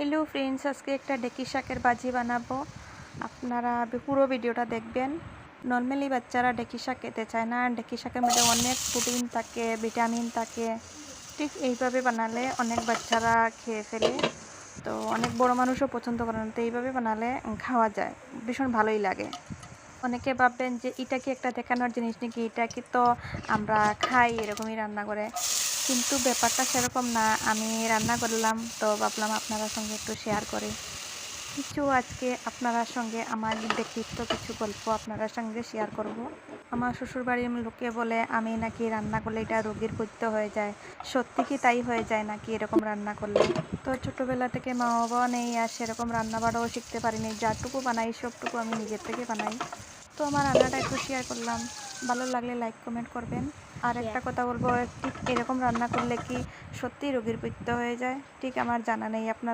Hello friends, আজকে একটা ঢেঁকি শাকের ভাজি বানাবো। আপনারা পুরো ভিডিওটা দেখবেন। নর্মালি বাচ্চারা ঢেঁকি শাক খেতে চায় না। ঢেঁকি শাকের মধ্যে অনেক প্রোটিন থাকে, ভিটামিন থাকে। ঠিক এইভাবে বানালে অনেক বাচ্চারা খেয়ে ফেলে, তো অনেক বড় মানুষও পছন্দ করে না। তো এইভাবে বানালে খাওয়া যায়, ভীষণ ভালোই লাগে। অনেকে ভাববেন যে এটা কি একটা দেখানোর জিনিস নাকি, এটা কি তো আমরা খাই এরকমই রান্না করে, কিন্তু ব্যাপারটা সেরকম না। আমি রান্না করলাম তো ভাবলাম আপনাদের সঙ্গে একটু শেয়ার করি কিছু। আজকে আপনার সঙ্গে আমার ব্যক্তিত্ব কিছু গল্প আপনার সঙ্গে শেয়ার করব। আমার শ্বশুরবাড়ির লোকে বলে আমি নাকি রান্না করলে এটা রোগীর পথ্য হয়ে যায়। সত্যি কি তাই হয়ে যায় নাকি এরকম রান্না করলে? তো ছোটোবেলা থেকে মা বাবা নেই, আর সেরকম রান্না বাড়াও শিখতে পারিনি। যাটুকু বানাই সবটুকু আমি নিজের থেকে বানাই। তো আমার রান্নাটা একটু শেয়ার করলাম। ভালো লাগলে লাইক কমেন্ট করবেন। আর একটা কথা বলবো, ঠিক এরকম রান্না করলে কি সত্যি রোগীর পথ্য হয়ে যায়? ঠিক আমার জানা নেই, আপনার